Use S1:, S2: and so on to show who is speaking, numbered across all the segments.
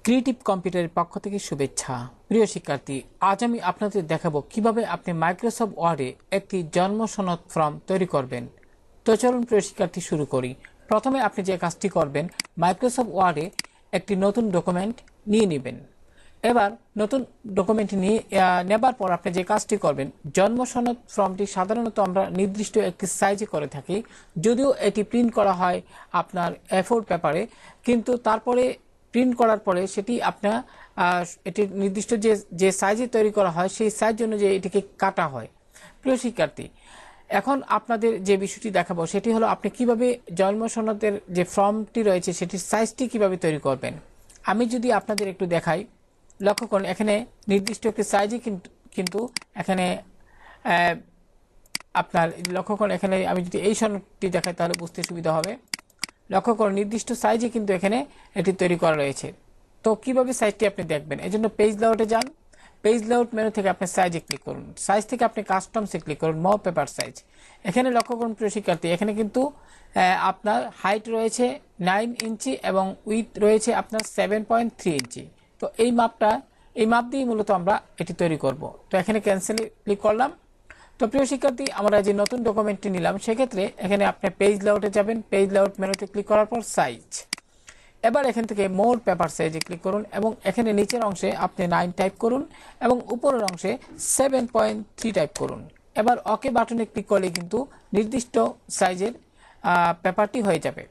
S1: Creative কম্পিউটারের পক্ষ থেকে শুভেচ্ছা। প্রিয় শিক্ষার্থী, আজ আমি আপনাদের দেখাবো কিভাবে আপনি মাইক্রোসফট ওয়ার্ডে একটি জন্ম সনদ ফর্ম তৈরি করবেন। তো চলুন প্রিয় শিক্ষার্থী শুরু করি। প্রথমে আপনি যে কাজটি করবেন, মাইক্রোসফট ওয়ার্ডে একটি নতুন ডকুমেন্ট নিয়ে নেবেন। এবার নতুন ডকুমেন্ট নিয়ে নেবার পর আপনি যে কাজটি করবেন, জন্ম সনদ ফর্মটি সাধারণত আমরা নির্দিষ্ট একটি সাইজে করে থাকি, যদিও এটি প্রিন্ট করা হয় আপনার A4 পেপারে, কিন্তু তারপরে প্রিন্ট করার পরে সেটি আপনার এটি নির্দিষ্ট যে সাইজে তৈরি করা হয় সেই সাইজ অনুযায়ী এটিকে কাটা হয়। প্রিয় শিক্ষার্থী, এখন আপনাদের যে বিষয়টি দেখাবো সেটি হলো আপনি কিভাবে জন্ম সনদের যে ফর্মটি রয়েছে সেটির সাইজটি কিভাবে তৈরি করবেন। আমি যদি আপনাদের একটু দেখাই, লক্ষ্য করুন এখানে নির্দিষ্ট একটি সাইজে কিন্তু এখানে আপনার লক্ষ্য করুন, এখানে আমি যদি এই সনদটি দেখাই তাহলে বুঝতে সুবিধা হবে। লক্ষ্য করুন নির্দিষ্ট সাইজে কিন্তু এখানে এটি তৈরি করা রয়েছে। তো কিভাবে সাইজটি আপনি দেখবেন, এই জন্য পেজ লেআউটে যান। পেজ লেআউট মেনু থেকে আপনি সাইজে ক্লিক করুন। সাইজ থেকে আপনি কাস্টমসে ক্লিক করুন, মোর পেপার সাইজ। এখানে লক্ষ্য করুন প্রিয় শিক্ষার্থী, এখানে কিন্তু আপনার হাইট রয়েছে 9 ইঞ্চি এবং উইথ রয়েছে আপনার 7.3 ইঞ্চি। তো এই মাপ দিয়ে মূলত আমরা এটি তৈরি করব। তো এখানে ক্যান্সেলে ক্লিক করলাম। তো প্রিয় শিক্ষার্থী, আমরা যে নতুন ডকুমেন্টটি নিলাম সেক্ষেত্রে এখানে আপনি পেজ লেআউটে যাবেন। পেজ লেআউট মেনুতে ক্লিক করার পর সাইজ। এবার এখান থেকে মোর পেপার সাইজে ক্লিক করুন এবং এখানে নিচের অংশে আপনি 9 টাইপ করুন এবং উপরের অংশে 7.3 টাইপ করুন। এবার ওকে বাটনে ক্লিক করলে কিন্তু নির্দিষ্ট সাইজের পেপারটি হয়ে যাবে।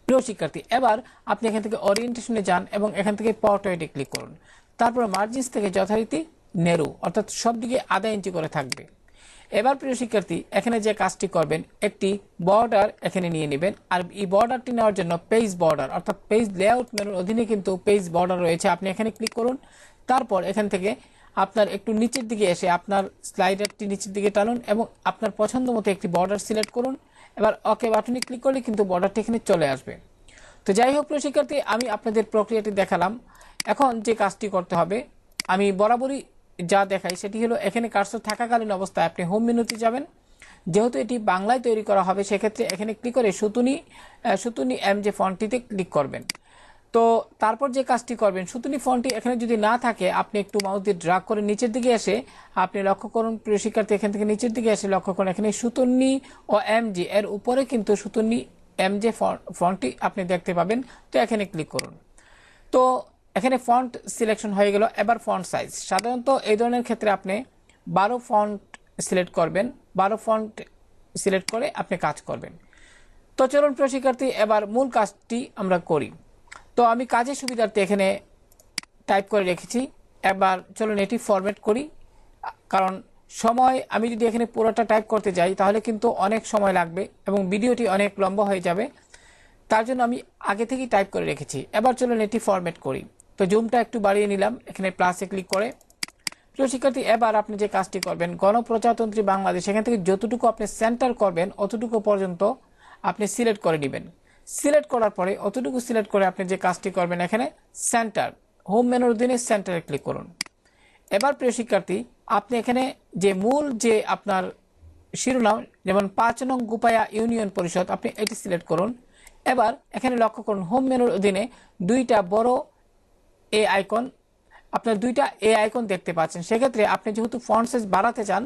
S1: প্রিয় শিক্ষার্থী, এবার আপনি এখান থেকে ওরিয়েন্টেশনে যান এবং এখান থেকে পোর্ট্রেটে ক্লিক করুন। তারপর মার্জিনস থেকে যথারীতি নেরু, অর্থাৎ সব দিকে আধা ইঞ্চি করে থাকবে। এবার প্রিয় শিক্ষার্থী, এখানে যে কাজটি করবেন, একটি বর্ডার এখানে নিয়ে নেবেন। আর এই বর্ডারটি নেওয়ার জন্য পেজ বর্ডার অর্থাৎ পেজ লেআউট মেনুর অধীনে কিন্তু পেজ বর্ডার রয়েছে, আপনি এখানে ক্লিক করুন। তারপর এখান থেকে আপনার একটু নিচের দিকে এসে আপনার স্লাইডারটি নিচের দিকে টানুন এবং আপনার পছন্দ মতো একটি বর্ডার সিলেক্ট করুন। এবার ওকে বাটনে ক্লিক করলে কিন্তু বর্ডারটি এখানে চলে আসবে। তো যাই হোক প্রিয় শিক্ষার্থী, আমি আপনাদের প্রক্রিয়াটি দেখালাম। এখন যে কাজটি করতে হবে, আমি বরাবরই যা দেখাই সেটি হলো এখানে কার্সর থাকাকালীন অবস্থায় আপনি হোম মেনুতে যাবেন। যেহেতু এটি বাংলায় তৈরি করা হবে সেক্ষেত্রে এখানে ক্লিক করে সুতুনি এম যে ফন্টটিতে ক্লিক করবেন। তো তারপর যে কাজটি করবেন, সুতুনি ফন্টটি এখানে যদি না থাকে আপনি একটু মাউস দিয়ে ড্রাগ করে নিচের দিকে এসে আপনি লক্ষ্য করুন প্রিয় শিক্ষার্থী, এখান থেকে নিচের দিকে এসে লক্ষ্য করুন এখানে সুতুনি ও এম জি এর উপরে কিন্তু সুতুনি এম যে ফন্টটি আপনি দেখতে পাবেন। তো এখানে ক্লিক করুন। তো এখানে ফন্ট সিলেকশন হয়ে গেল। এবার ফন্ট সাইজ, সাধারণত এই ধরনের ক্ষেত্রে আপনি 12 ফন্ট সিলেক্ট করবেন। 12 ফন্ট সিলেক্ট করে আপনি কাজ করবেন। তো চলুন প্রিয় শিক্ষার্থী, এবার মূল কাজটি আমরা করি। তো আমি কাজের সুবিধার্থে এখানে টাইপ করে রেখেছি। এবার চলুন এটি ফরম্যাট করি, কারণ আমি যদি এখানে পুরোটা টাইপ করতে যাই তাহলে কিন্তু অনেক সময় লাগবে এবং ভিডিওটি অনেক লম্বা হয়ে যাবে। তার জন্য আমি আগে থেকেই টাইপ করে রেখেছি। এবার চলুন এটি ফরম্যাট করি। তো জুমটা একটু বাড়িয়ে নিলাম এখানে প্লাসে ক্লিক করে। প্রিয় শিক্ষার্থী, এবার আপনি যে কাজটি করবেন, গণপ্রজাতন্ত্রী বাংলাদেশ এখান থেকে যতটুকু আপনি সেন্টার করবেন অতটুকু পর্যন্ত আপনি সিলেক্ট করে নেবেন। সিলেক্ট করার পরে অতটুকু সিলেক্ট করে আপনি যে কাজটি করবেন, এখানে সেন্টার হোম মেনুর অধীনে সেন্টারে ক্লিক করুন। এবার প্রিয় শিক্ষার্থী, আপনি এখানে যে মূল যে আপনার শিরোনাম, যেমন 5 নং গুপায়া ইউনিয়ন পরিষদ, আপনি এটি সিলেক্ট করুন। এবার এখানে লক্ষ্য করুন হোম মেনুর অধীনে দুইটা বড় এ আইকন, আপনার দুইটা এ আইকন দেখতে পাচ্ছেন। সেক্ষেত্রে আপনি যেহেতু ফন্ট সাইজ বাড়াতে চান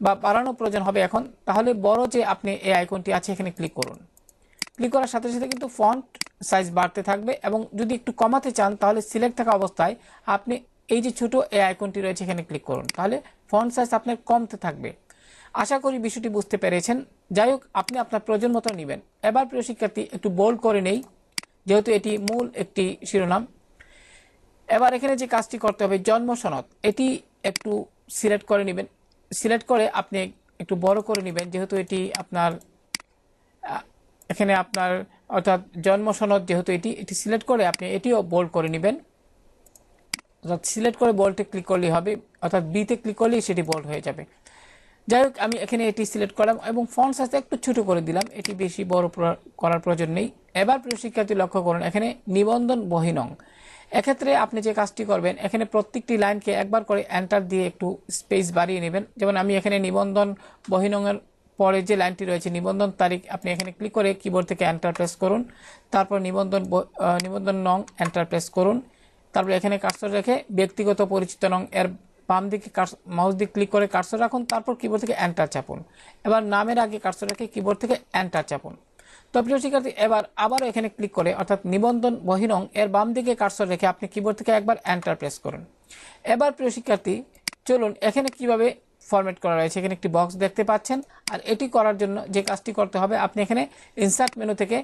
S1: বা বাড়ানো প্রয়োজন হবে এখন, তাহলে বড় যে আপনি এ আইকনটি আছে এখানে ক্লিক করুন। ক্লিক করার সাথে সাথে কিন্তু ফন্ট সাইজ বাড়তে থাকবে এবং যদি একটু কমাতে চান তাহলে সিলেক্ট থাকা অবস্থায় আপনি এই যে ছোট এ আইকনটি রয়েছে এখানে ক্লিক করুন, তাহলে ফন্ট সাইজ আপনার কমতে থাকবে। আশা করি বিষয়টি বুঝতে পেরেছেন। যাই হোক, আপনি আপনার প্রয়োজন মতো নেবেন। এবার প্রিয় শিক্ষার্থী, একটু বোল্ড করে নেই যেহেতু এটি মূল একটি শিরোনাম। এবার এখানে যে কাজটি করতে হবে, জন্ম সনদ, এটি একটু সিলেক্ট করে নেবেন। সিলেক্ট করে আপনি একটু বড় করে নেবেন যেহেতু এটি আপনার এখানে আপনার অর্থাৎ জন্ম সনদ যেহেতু এটি সিলেক্ট করে আপনি এটিও বোল্ড করে নেবেন। অর্থাৎ সিলেক্ট করে বোল্ডে ক্লিক করলেই হবে, অর্থাৎ বিতে ক্লিক করলেই সেটি বোল্ড হয়ে যাবে। যাই হোক, আমি এখানে এটি সিলেক্ট করলাম এবং ফন্ট সাইজ একটু ছোট করে দিলাম, এটি বেশি বড় করার প্রয়োজন নেই। এবার প্রিয় শিক্ষার্থী লক্ষ্য করুন এখানে নিবন্ধন বহিনং, এক্ষেত্রে আপনি যে কাজটি করবেন, এখানে প্রত্যেকটি লাইনকে একবার করে এন্টার দিয়ে একটু স্পেস বাড়িয়ে নেবেন। যেমন আমি এখানে নিবন্ধন বহিনংয়ের পরে যে লাইনটি রয়েছে নিবন্ধন তারিখ, আপনি এখানে ক্লিক করে কিবোর্ড থেকে এন্টার প্রেস করুন। তারপর নিবন্ধন নং এন্টার প্রেস করুন। তারপর এখানে কার্সর রেখে ব্যক্তিগত পরিচিত নং এর বাম দিকে মাউস দিয়ে ক্লিক করে কার্সর রাখুন, তারপর কিবোর্ড থেকে এন্টার চাপুন। এবার নামের আগে কার্সর রেখে কিবোর্ড থেকে এন্টার চাপুন। তো প্রিয় শিক্ষার্থী, এবার আবারও এখানে ক্লিক করে অর্থাৎ নিবন্ধন বহিরং এর বাম দিকে কার্সর রেখে আপনি কিবোর্ড থেকে একবার এন্টার প্রেস করুন। এবার প্রিয় শিক্ষার্থী, চলুন এখানে কিভাবে ফরম্যাট করা রয়েছে, এখানে একটি বক্স দেখতে পাচ্ছেন। আর এটি করার জন্য যে কাজটি করতে হবে, আপনি এখানে ইনসার্ট মেনু থেকে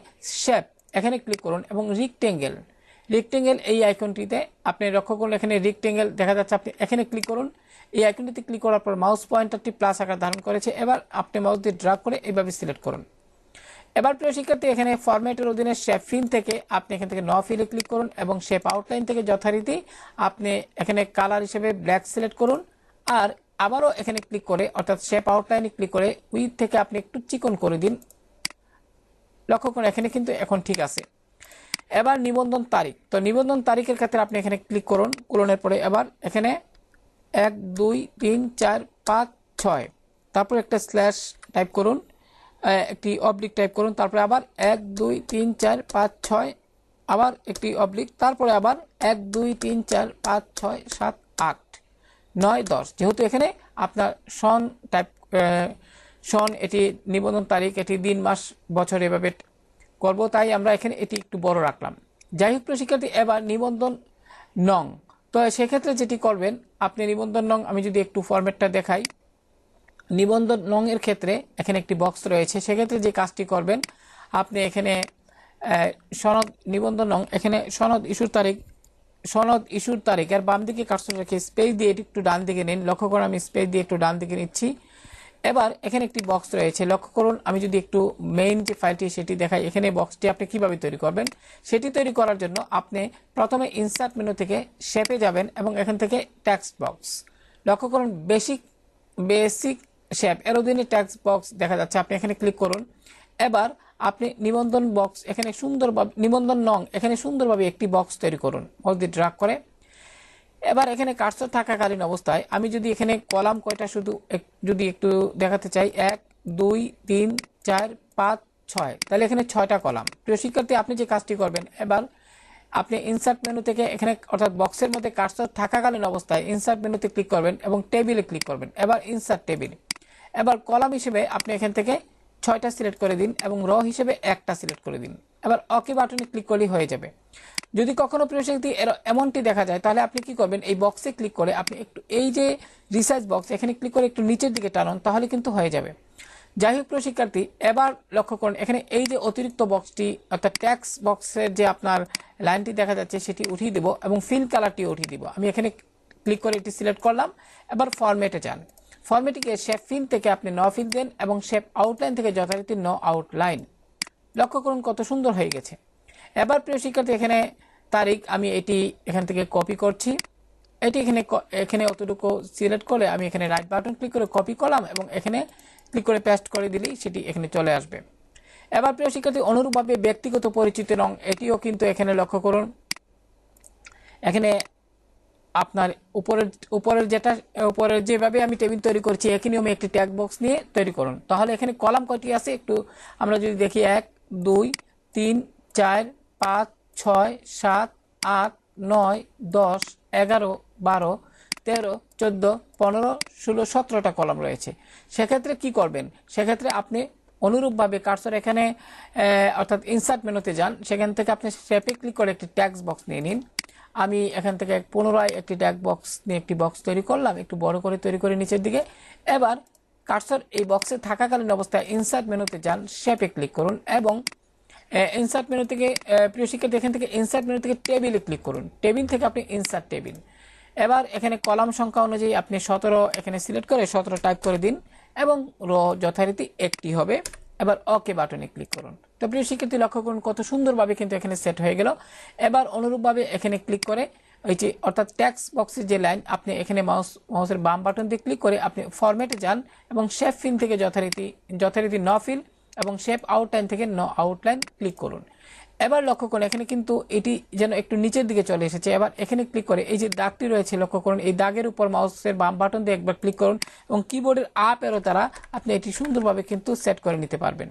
S1: শেপ এখানে ক্লিক করুন এবং রেক্টেঙ্গেল এই আইকনটিতে আপনি লক্ষ্য করুন, এখানে রেক্টেঙ্গেল দেখা যাচ্ছে, আপনি এখানে ক্লিক করুন। এই আইকনটিতে ক্লিক করার পর মাউস পয়েন্টারটি প্লাস আকার ধারণ করেছে, এবার আপনি মাউস দিয়ে ড্র্যাগ করে এইভাবে সিলেক্ট করুন। এবার প্রিয় শিক্ষার্থী, এখানে ফরম্যাটের অধীনে শেপ ফিল থেকে আপনি এখান থেকে ন ফিলে ক্লিক করুন এবং শেপ আউটলাইন থেকে যথারীতি আপনি এখানে কালার হিসেবে ব্ল্যাক সিলেক্ট করুন। আর আবারও এখানে ক্লিক করে অর্থাৎ শেপ আউটলাইনে ক্লিক করে উইথ থেকে আপনি একটু চিকন করে দিন। লক্ষ্য করুন এখানে কিন্তু এখন ঠিক আছে। এবার নিবন্ধন তারিখ, তো নিবন্ধন তারিখের ক্ষেত্রে আপনি এখানে ক্লিক করুন। কোলনের পরে এবার এখানে 1 2 3 4 5 6, তারপর একটা স্ল্যাশ টাইপ করুন, একটি অবলিক টাইপ করুন, তারপরে আবার 1 2 3 4 5 6, আবার একটি অবলিক, তারপরে আবার 1 2 3 4 5 6 7 8 9 10। যেহেতু এখানে আপনার সন টাইপ সন, এটি নিবন্ধন তারিখ, এটি দিন মাস বছর এভাবে করব, তাই আমরা এখানে এটি একটু বড় রাখলাম। যাই হোক প্রিয় শিক্ষার্থী, এবার নিবন্ধন নং, তো সেক্ষেত্রে যেটি করবেন আপনি নিবন্ধন নং, আমি যদি একটু ফরম্যাটটা দেখাই, নিবন্ধন নং এর ক্ষেত্রে এখানে একটি বক্স রয়েছে। সেক্ষেত্রে যে কাজটি করবেন, আপনি এখানে সনদ নিবন্ধন নং, এখানে সনদ ইস্যুর তারিখ এর বাম দিকে কার্সর রেখে স্পেস দিয়ে এটি একটু ডান দিকে নিন। লক্ষ্য করুন আমি স্পেস দিয়ে একটু ডান দিকে নিচ্ছি। এবার এখানে একটি বক্স রয়েছে, লক্ষ্য করুন আমি যদি একটু মেইন যে ফাইলটি সেটি দেখাই, এখানে বক্সটি আপনি কিভাবে তৈরি করবেন। সেটি তৈরি করার জন্য আপনি প্রথমে ইনসার্ট মেনু থেকে শেপে যাবেন এবং এখান থেকে টেক্সট বক্স, লক্ষ্য করুন বেসিক শেপ এর অধীনে টেক্সট বক্স দেখা যাচ্ছে, আপনি এখানে ক্লিক করুন। এবার আপনি নিবন্ধন বক্স এখানে সুন্দরভাবে, নিবন্ধন নং এখানে সুন্দরভাবে একটি বক্স তৈরি করুন মাউস দিয়ে ড্র্যাগ করে। এবার এখানে কার্সর থাকাকালীন অবস্থায় আমি যদি এখানে কলাম কয়টা শুধু যদি একটু দেখাতে চাই, 1 2 3 4 5 6, তাহলে এখানে 6টা কলাম। প্রিয় শিক্ষার্থী, আপনি যে কাজটি করবেন, এবার আপনি ইনসার্ট মেনু থেকে এখানে অর্থাৎ বক্সের মধ্যে কার্সর থাকাকালীন অবস্থায় ইনসার্ট মেনুতে ক্লিক করবেন এবং টেবিলে ক্লিক করবেন। এবার ইনসার্ট টেবিল, এবার কলাম হিসেবে আপনি এখান থেকে 6টা সিলেক্ট করে দিন এবং র হিসেবে 1টা সিলেক্ট করে দিন। এবার ওকে বাটনে ক্লিক করলেই হয়ে যাবে। যদি কখনো প্রিয় শিক্ষার্থী এমনটি দেখা যায়, তাহলে আপনি কি করবেন, এই বক্সে ক্লিক করে আপনি একটু এই যে রিসার্চ বক্স এখানে ক্লিক করে একটু নিচের দিকে টানুন, তাহলে কিন্তু হয়ে যাবে। যাই হোক প্রিয় শিক্ষার্থী, এবার লক্ষ্য করুন এখানে এই যে অতিরিক্ত বক্সটি অর্থাৎ ট্যাক্স বক্সের যে আপনার লাইনটি দেখা যাচ্ছে সেটি উঠিয়ে দেব এবং ফিল কালারটি উঠিয়ে দিব। আমি এখানে ক্লিক করে এটি সিলেক্ট করলাম। এবার ফরম্যাটে যান, ফরম্যাটিকে শেপ ফিল থেকে আপনি ন ফিল দেন এবং শেপ আউটলাইন থেকে যথারীতি ন আউটলাইন। লক্ষ্য করুন কত সুন্দর হয়ে গেছে। এবার প্রিয় শিক্ষার্থী, এখানে তারিখ আমি এটি এখান থেকে কপি করছি, এটি এখানে অতটুকু সিলেক্ট করে আমি এখানে রাইট বাটন ক্লিক করে কপি করলাম এবং এখানে ক্লিক করে পেস্ট করে দিলেই সেটি এখানে চলে আসবে। এবার প্রিয় শিক্ষার্থী, অনুরূপভাবে ব্যক্তিগত পরিচিতি রং, এটিও কিন্তু এখানে লক্ষ্য করুন, এখানে আপনার উপরের যেভাবে আমি টেবিল তৈরি করছি একই নিয়মে একটি ট্যাগ বক্স নিয়ে তৈরি করুন। তাহলে এখানে কলাম কয়টি আছে একটু আমরা যদি দেখি, 1 2 3 4 5 6 7 8 9 10 11 12 13 14 15 16 17টা কলাম রয়েছে। সেক্ষেত্রে কি করবেন, সেক্ষেত্রে আপনি অনুরূপভাবে কার্সর এখানে অর্থাৎ ইনসার্ট মেনুতে যান, সেখান থেকে আপনি শেপে ক্লিক করে একটি ট্যাক্স বক্স নিয়ে নিন। আমি এখান থেকে পুনরায় একটি ট্যাগ বক্স নিয়ে একটি বক্স তৈরি করলাম, একটু বড় করে তৈরি করে নিচের দিকে। এবার কার্সর এই বক্সে থাকাকালীন অবস্থায় ইনসার্ট মেনুতে যান, শেপে ক্লিক করুন এবং ইনসার্ট মেনু থেকে প্রিয় শিক্ষার্থী এখান থেকে ইনসার্ট মেনু থেকে টেবিলে ক্লিক করুন, টেবিল থেকে আপনি ইনসার্ট টেবিল। এবার এখানে কলাম সংখ্যা অনুযায়ী আপনি 17 এখানে সিলেক্ট করে 17 টাইপ করে দিন এবং রো যথারীতি একটি হবে। এবার ওকে বাটনে ক্লিক করুন। তো প্রিয় শিক্ষার্থী, লক্ষ্য করুন কত সুন্দরভাবে কিন্তু এখানে সেট হয়ে গেল। এবার অনুরূপভাবে এখানে ক্লিক করে ওই যে অর্থাৎ ট্যাক্স বক্সের যে লাইন, আপনি এখানে মাউসের বাম বাটন দিয়ে ক্লিক করে আপনি ফরম্যাটে যান এবং শেপ ফিল থেকে যথারীতি ন ফিল এবং শেপ আউটলাইন থেকে ন আউটলাইন ক্লিক করুন। এবার লক্ষ্য করুন এখানে কিন্তু এটি যেন একটু নিচের দিকে চলে এসেছে। এবার এখানে ক্লিক করে এই যে দাগটি রয়েছে, লক্ষ্য করুন এই দাগের উপর মাউসের বাম বাটন দিয়ে একবার ক্লিক করুন এবং কিবোর্ডের আপ এরো দ্বারা আপনি এটি সুন্দরভাবে কিন্তু সেট করে নিতে পারবেন।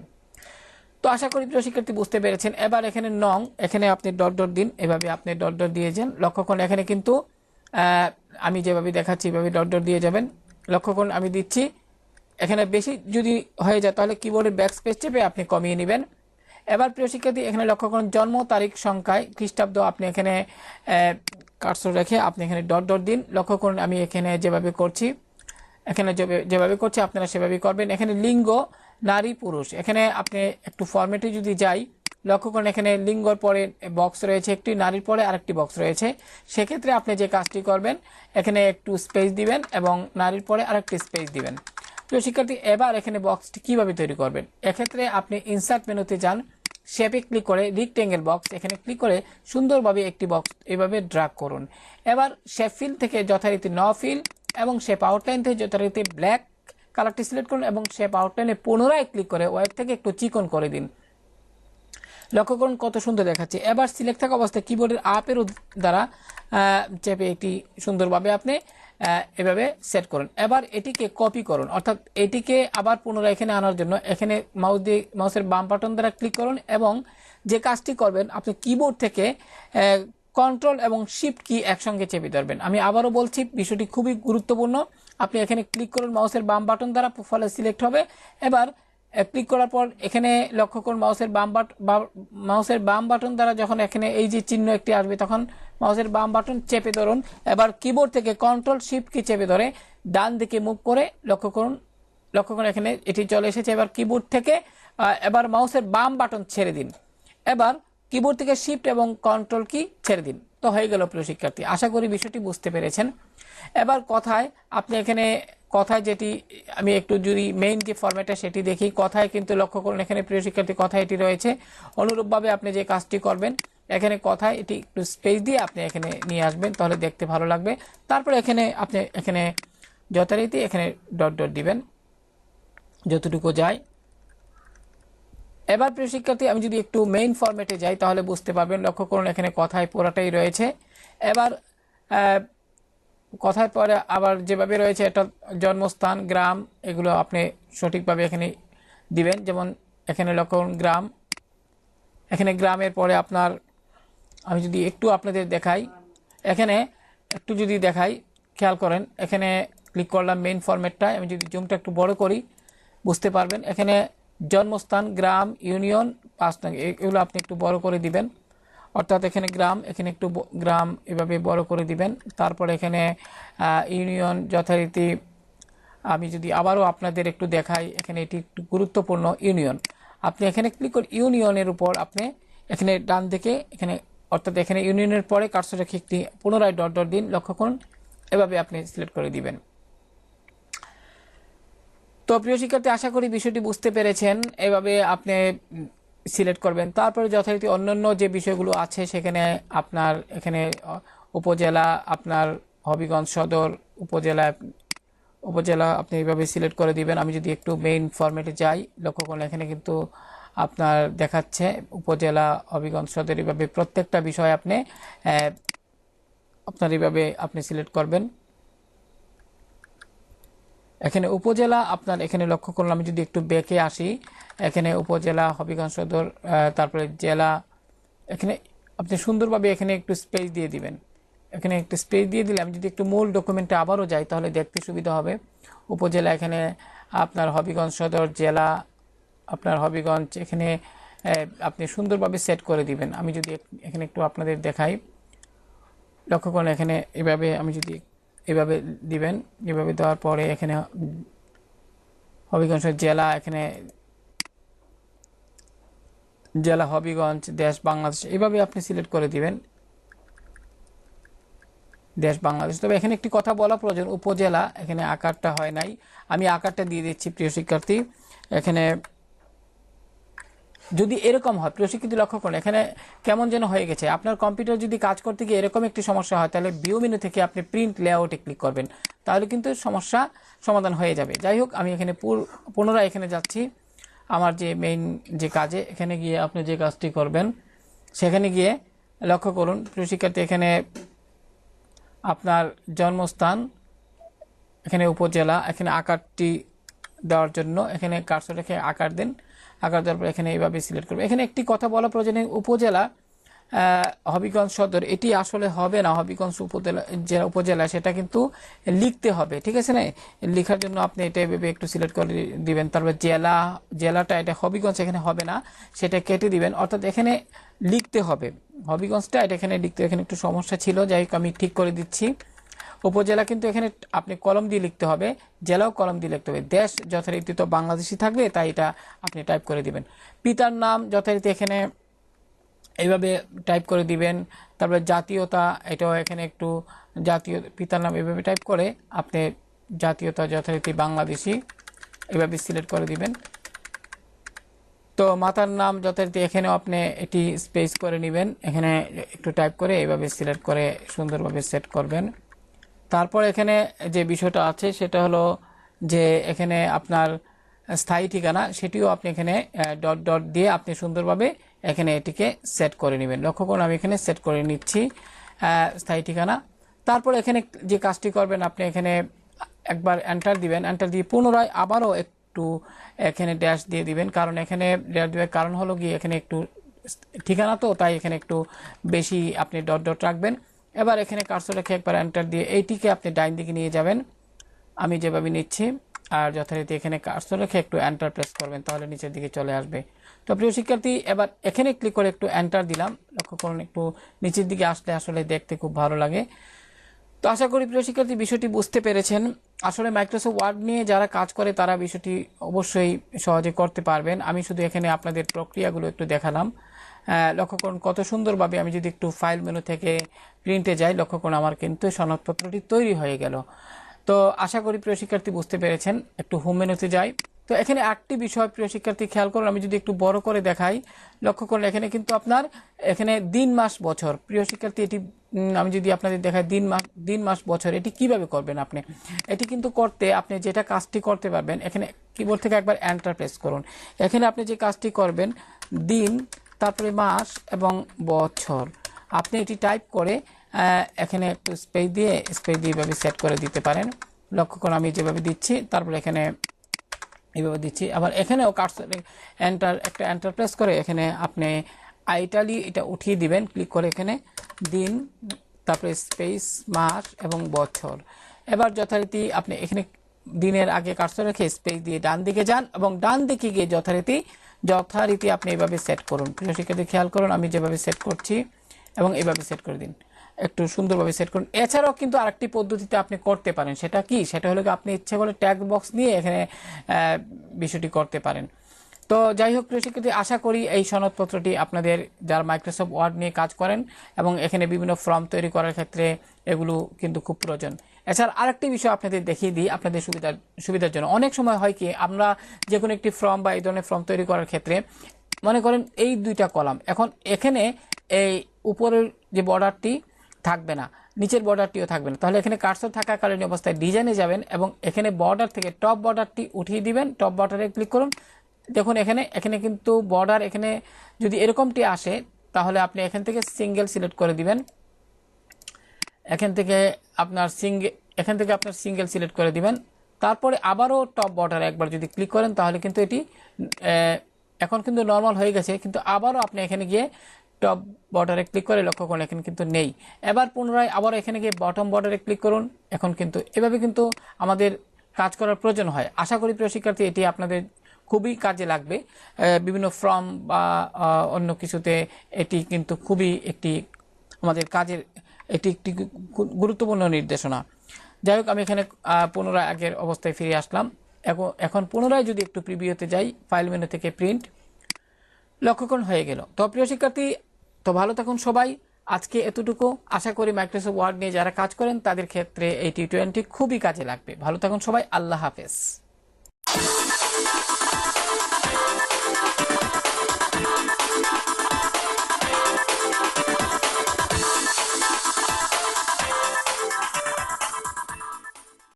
S1: তো আশা করি প্রিয় শিক্ষার্থী বুঝতে পেরেছেন। এবার এখানে নং, এখানে আপনি ডট ডট দিন, এভাবে আপনি ডট ডট দিয়েছেন। লক্ষ্য করুন এখানে কিন্তু আমি যেভাবে দেখাচ্ছি এভাবে ডট ডট দিয়ে যাবেন। লক্ষ্য করুন আমি দিচ্ছি। এখানে বেশি যদি হয়ে যায় তাহলে কিবোর্ডের ব্যাক স্পেস চেপে আপনি কমিয়ে নেবেন। এবার প্রিয় শিক্ষার্থী এখানে লক্ষ্য করুন জন্ম তারিখ সংখ্যায় খ্রিস্টাব্দ আপনি এখানে কার্সর রেখে আপনি এখানে ডট ডট দিন। লক্ষ্য করুন আমি এখানে যেভাবে করছি, এখানে যেভাবে করছি আপনারা সেভাবেই করবেন। এখানে লিঙ্গ নারী পুরুষ, এখানে আপনি একটু ফরম্যাটে যদি যাই, লক্ষ্য করুন এখানে লিঙ্গর পরে বক্স রয়েছে একটি, নারীর পরে আরেকটি বক্স রয়েছে। সেক্ষেত্রে আপনি যে কাজটি করবেন এখানে একটু স্পেস দিবেন এবং নারীর পরে আরেকটি স্পেস দিবেন। তো শিক্ষার্থী এবার এখানে বক্সটি কিভাবে তৈরি করবেন, এক্ষেত্রে আপনি ইনসার্ট মেনুতে যান, শেপে ক্লিক করে রেক্টেঙ্গেল বক্স এখানে ক্লিক করে সুন্দরভাবে একটি বক্স এভাবে ড্র্যাগ করুন। এবার শেপ ফিল থেকে যথারীতি ন ফিল এবং শেপ আউটলাইন থেকে যথারীতি ব্ল্যাক কালারটি সিলেক্ট করুন এবং শেপ আউটলাইনে পুনরায় ক্লিক করে ওয়েব থেকে একটু চিকন করে দিন। লক্ষ্য করুন কত সুন্দর দেখাচ্ছে। এবার সিলেক্ট থাকা অবস্থায় কিবোর্ডের আপের দ্বারা চেপে একটি সুন্দরভাবে আপনি এভাবে সেট করুন। এবার এটিকে কপি করুন, অর্থাৎ এটিকে আবার পুনরায় এখানে আনার জন্য এখানে মাউসের বাম বাটন দ্বারা ক্লিক করুন এবং যে কাজটি করবেন আপনি কিবোর্ড থেকে কন্ট্রোল এবং শিফট কি একসঙ্গে চেপে ধরবেন। আমি আবারও বলছি বিষয়টি খুবই গুরুত্বপূর্ণ। আপনি এখানে ক্লিক করুন মাউসের বাম বাটন দ্বারা, ফলে সিলেক্ট হবে। এবার ক্লিক করার পর এখানে লক্ষ্য করুন মাউসের বাম বাটন দ্বারা যখন এখানে এই যে চিহ্ন একটি আসবে তখন মাউসের বাম বাটন চেপে ধরুন। এবার কিবোর্ড থেকে কন্ট্রোল শিফট কি চেপে ধরে ডান দিকে মুভ করে লক্ষ্য করুন এখানে এটি চলে এসেছে। এবার কিবোর্ড থেকে এবার মাউসের বাম বাটন ছেড়ে দিন। এবার কিবোর্ড থেকে শিফট এবং কন্ট্রোল কি ছেড়ে দিন। তো হয়ে গেল প্রিয় শিক্ষার্থী, আশা করি বিষয়টি বুঝতে পেরেছেন। এবার কথায় আপনি এখানে কথায় যেটি আমি একটু যদি মেইন যে ফরম্যাটটা সেটি দেখি, কথায় কিন্তু লক্ষ্য করুন এখানে প্রিয় শিক্ষার্থী কথায় এটি রয়েছে। অনুরূপভাবে আপনি যে কাজটি করবেন এখানে কথায় এটি একটু স্পেস দিয়ে আপনি এখানে নিয়ে আসবেন, তাহলে দেখতে ভালো লাগবে। তারপরে এখানে আপনি এখানে যথারীতি এখানে ডট ডট দিবেন যতটুকু যায়। এবার প্রিয় শিক্ষার্থী আমি যদি একটু মেইন ফরম্যাটে যাই তাহলে বুঝতে পারবেন। লক্ষ্য করুন এখানে কথায় পুরাটাই রয়েছে। এবার কথায় পরে আবার যেভাবে রয়েছে এটা জন্মস্থান গ্রাম এগুলো আপনি সঠিকভাবে এখানে দিবেন। যেমন এখানে লক্ষ্য করুন গ্রাম, এখানে গ্রামের পরে আপনার আমি যদি একটু আপনাদের দেখাই, এখানে একটু যদি দেখাই খেয়াল করেন এখানে ক্লিক করলাম মেইন ফরম্যাটটা, আমি যদি জুমটা একটু বড় করি বুঝতে পারবেন। এখানে জন্মস্থান গ্রাম ইউনিয়ন 5 নং এগুলো আপনি একটু বড় করে দিবেন, অর্থাৎ এখানে গ্রাম এখানে একটু গ্রাম এভাবে বড় করে দিবেন। তারপর এখানে ইউনিয়ন যথারীতি আমি যদি আবারও আপনাদের একটু দেখাই, এখানে এটি একটু গুরুত্বপূর্ণ ইউনিয়ন। আপনি এখানে ক্লিক করে ইউনিয়নের উপর আপনি এখানে ডান দিকে এখানে অর্থাৎ এখানে ইউনিয়নের পরে কার্সর রেখে একটি পুনরায় ডট ডট দিন। লক্ষ্য করুন এভাবে আপনি সিলেক্ট করে দিবেন। তো প্রিয় শিক্ষার্থী আশা করি বিষয়টি বুঝতে পেরেছেন। এভাবে আপনি সিলেক্ট করবেন। তারপরে যথারীতি অন্যান্য যে বিষয়গুলো আছে সেখানে আপনার এখানে উপজেলা আপনার হবিগঞ্জ সদর উপজেলা আপনি এইভাবে সিলেক্ট করে দিবেন। আমি যদি একটু মেইন ফরম্যাটে যাই লক্ষ্য করুন এখানে কিন্তু আপনার দেখাচ্ছে উপজেলা হবিগঞ্জ সদর, এইভাবে প্রত্যেকটা বিষয় আপনি আপনার এইভাবে আপনি সিলেক্ট করবেন। এখানে উপজেলা আপনার এখানে লক্ষ্য করলাম আমি যদি একটু ব্যাকে আসি, এখানে উপজেলা হবিগঞ্জ সদর তারপরে জেলা, এখানে আপনি সুন্দরভাবে এখানে একটু স্পেস দিয়ে দিবেন। এখানে একটু স্পেস দিয়ে দিলে আমি যদি একটু মূল ডকুমেন্টে আবারও যাই তাহলে দেখতে সুবিধা হবে। উপজেলা এখানে আপনার হবিগঞ্জ সদর, জেলা আপনার হবিগঞ্জ, এখানে আপনি সুন্দরভাবে সেট করে দিবেন। আমি যদি এখানে একটু আপনাদের দেখাই লক্ষ্য করুন এখানে এভাবে আমি যদি এভাবে দিবেন, এভাবে দেওয়ার পরে এখানে হবিগঞ্জ জেলা, এখানে জেলা হবিগঞ্জ, দেশ বাংলাদেশ এইভাবে আপনি সিলেক্ট করে দিবেন দেশ বাংলাদেশ। তবে এখানে একটি কথা বলা প্রয়োজন, উপজেলা এখানে আকারটা হয় নাই, আমি আকারটা দিয়ে দিচ্ছি প্রিয় শিক্ষার্থী। এখানে যদি এরকম হয় প্রিয় শিক্ষার্থী লক্ষ্য করুন এখানে কেমন যেন হয়ে গেছে। আপনার কম্পিউটার যদি কাজ করতে গিয়ে এরকম একটি সমস্যা হয় তাহলে ভিউ মেনু থেকে আপনি প্রিন্ট লেআউটে ক্লিক করবেন, তাহলে কিন্তু সমস্যা সমাধান হয়ে যাবে। যাই হোক আমি এখানে পুনরায় এখানে যাচ্ছি আমার যে মেইন যে কাজে, এখানে গিয়ে আপনি যে কাজটি করবেন সেখানে গিয়ে লক্ষ্য করুন প্রিয় শিক্ষার্থী এখানে আপনার জন্মস্থান, এখানে উপজেলা, এখানে আকারটি দেওয়ার জন্য এখানে কার্সর রেখে আকার দেন। আকার দেওয়ার পর এখানে এইভাবে সিলেক্ট করবেন। এখানে একটি কথা বলা প্রয়োজন, উপজেলা হবিগঞ্জ সদর এটি আসলে হবে না, হবিগঞ্জ উপজেলা যে উপজেলা সেটা কিন্তু লিখতে হবে, ঠিক আছে না? লেখার জন্য আপনি এটা এভাবে একটু সিলেক্ট করে দিবেন। তারপর জেলাটা এটা হবিগঞ্জ এখানে হবে না, সেটা কেটে দিবেন। অর্থাৎ এখানে লিখতে হবে হবিগঞ্জটা, এটা এখানে লিখতে এখানে একটু সমস্যা ছিল, যাই হোক আমি ঠিক করে দিচ্ছি। উপজেলা কিন্তু এখানে আপনি কলম দিয়ে লিখতে হবে, জেলাও কলম দিয়ে লিখতে হবে। দেশ যথারীতি তো বাংলাদেশি থাকবে, তাই এটা আপনি টাইপ করে দিবেন। পিতার নাম যথারীতি এখানে এইভাবে টাইপ করে দিবেন। তারপরে জাতীয়তা, এটাও এখানে একটু জাতীয় পিতার নাম এভাবে টাইপ করে আপনি জাতীয়তা যথারীতি বাংলাদেশি এভাবে সিলেক্ট করে দিবেন। তো মাতার নাম যথারীতি এখানেও আপনি এটি স্পেস করে নেবেন, এখানে একটু টাইপ করে এইভাবে সিলেক্ট করে সুন্দরভাবে সেট করবেন। তারপর এখানে যে বিষয়টা আছে সেটা হলো যে এখানে আপনার স্থায়ী ঠিকানা, সেটিও আপনি এখানে ডট ডট দিয়ে আপনি সুন্দরভাবে এখানে এটিকে সেট করে নেবেন। লক্ষ্য করুন আমি এখানে সেট করে নিচ্ছি স্থায়ী ঠিকানা। তারপর এখানে যে কাজটি করবেন, আপনি এখানে একবার এন্টার দিবেন, এন্টার দিয়ে পুনরায় আবারও একটু এখানে ড্যাশ দিয়ে দিবেন। কারণ এখানে ড্যাশ দেওয়ার কারণ হলো গিয়ে এখানে একটু ঠিকানা তো, তাই এখানে একটু বেশি আপনি ডট ডট রাখবেন। এবার এখানে কার্সর রেখে একবার এন্টার দিয়ে এইটিকে আপনি ডাইন দিকে নিয়ে যাবেন, আমি যেভাবে নিচ্ছি। আর যথারীতি এখানে কার্সর রেখে একটু এন্টার প্রেস করবেন, তাহলে নিচের দিকে চলে আসবে। তো প্রিয় শিক্ষার্থী, এবার এখানে ক্লিক করে একটু এন্টার দিলাম। লক্ষ্য করুন একটু নিচের দিকে আসলে আসলে দেখতে খুব ভালো লাগে। তো আশা করি প্রিয় শিক্ষার্থী বিষয়টি বুঝতে পেরেছেন। আসলে মাইক্রোসফট ওয়ার্ড নিয়ে যারা কাজ করে তারা বিষয়টি অবশ্যই সহজে করতে পারবেন। আমি শুধু এখানে আপনাদের প্রক্রিয়াগুলো একটু দেখালাম। লক্ষ্য করুন কত সুন্দরভাবে, আমি যদি একটু ফাইল মেনু থেকে প্রিন্টে যাই, লক্ষ্য করুন আমার কিন্তু সনদপত্রটি তৈরি হয়ে গেল। তো আশা করি প্রিয় শিক্ষার্থী বুঝতে পেরেছেন। একটু হোম মেনুতে যাই। তো এখানে একটি বিষয় প্রিয় শিক্ষার্থী খেয়াল করুন, আমি যদি একটু বড় করে দেখাই, লক্ষ্য করুন এখানে কিন্তু আপনার এখানে দিন মাস বছর। প্রিয় শিক্ষার্থী এটি আমি যদি আপনাদের দেখাই দিন মাস বছর, এটি কিভাবে করবেন আপনি? এটি কিন্তু করতে আপনি যেটা কাজটি করতে পারবেন, এখানে কিবোর্ড থেকে একবার এন্টার প্রেস করুন। এখানে আপনি যে কাজটি করবেন, দিন তারপরে মাস এবং বছর, আপনি এটি টাইপ করে এখানে একটু স্পেস দিয়ে এভাবে সেট করে দিতে পারেন। লক্ষ্য করুন আমি যেভাবে দিচ্ছি, তারপরে এখানে এইভাবে দিচ্ছি। আবার এখানেও কার্সর একটা এন্টার প্রেস করে এখানে আপনি আইটালি এটা উঠিয়ে দিবেন, ক্লিক করে এখানে দিন তারপরে স্পেস মাস এবং বছর। এবার যথারীতি আপনি এখানে দিনের আগে কার্সর রেখে স্পেস দিয়ে ডান দিকে যান এবং ডান দিকে গিয়ে যথারীতি আপনি এভাবে সেট করুন। প্রিয় শিক্ষার্থী খেয়াল করুন আমি যেভাবে সেট করছি এবং এভাবে সেট করে দিন, একটু সুন্দরভাবে সেট করুন। এছাড়াও কিন্তু আরেকটি পদ্ধতিতে আপনি করতে পারেন, সেটা কি? সেটা হলো আপনি ইচ্ছে করলে ট্যাগ বক্স নিয়ে এখানে বিষয়টি করতে পারেন। তো যাই হোক প্রিয় শিক্ষার্থী, আশা করি এই সনদপত্রটি আপনাদের যারা মাইক্রোসফট ওয়ার্ড নিয়ে কাজ করেন এবং এখানে বিভিন্ন ফর্ম তৈরি করার ক্ষেত্রে এগুলো কিন্তু খুব প্রয়োজন। এছাড়া আরেকটি বিষয় আপনাদের দেখিয়ে দিই আপনাদের সুবিধার জন্য। অনেক সময় হয় কি, আমরা যে কোনো একটি ফর্ম বা এই ধরনের ফর্ম তৈরি করার ক্ষেত্রে মনে করেন এই দুইটা কলাম, এখন এখানে এই উপরের যে বর্ডারটি থাকবে না, নিচের বর্ডারটিও থাকবে না, তাহলে এখানে কার্সর থাকাকালীন অবস্থায় ডিজাইনে যাবেন এবং এখানে বর্ডার থেকে টপ বর্ডারটি উঠিয়ে দিবেন। টপ বর্ডারে ক্লিক করুন, দেখুন এখানে কিন্তু বর্ডার এখানে যদি এরকমটি আসে, তাহলে আপনি এখান থেকে সিঙ্গেল সিলেক্ট করে দিবেন। এখান থেকে আপনার সিঙ্গেল সিলেক্ট করে দিবেন। তারপরে আবারও টপ বর্ডারে একবার যদি ক্লিক করেন, তাহলে কিন্তু এটি এখন কিন্তু নর্মাল হয়ে গেছে, কিন্তু আবারও আপনি এখানে গিয়ে টপ বর্ডারে ক্লিক করে লক্ষ্য করুন এখানে কিন্তু নেই। এবার পুনরায় আবার এখানে গিয়ে বটম বর্ডারে ক্লিক করুন, এখন কিন্তু এভাবে কিন্তু আমাদের কাজ করার প্রয়োজন হয়। আশা করি প্রিয় শিক্ষার্থী এটি আপনাদের খুবই কাজে লাগবে। বিভিন্ন ফর্ম বা অন্য কিছুতে এটি কিন্তু খুবই একটি আমাদের কাজের একটি গুরুত্বপূর্ণ নির্দেশনা। যাই হোক আমি এখানে পুনরায় আগের অবস্থায় ফিরে আসলাম। এখন পুনরায় যদি একটু প্রিভিউতে যাই, ফাইল মেনু থেকে প্রিন্ট, লক্ষ্য করুন হয়ে গেল। তো প্রিয় শিক্ষার্থী, তো ভালো থাকুন সবাই। আজকে এতটুকু। আশা করি মাইক্রোসফট ওয়ার্ড নিয়ে যারা কাজ করেন তাদের ক্ষেত্রে এই টিউটোরিয়ালটি খুবই কাজে লাগবে। ভালো থাকুন সবাই, আল্লাহ হাফেজ।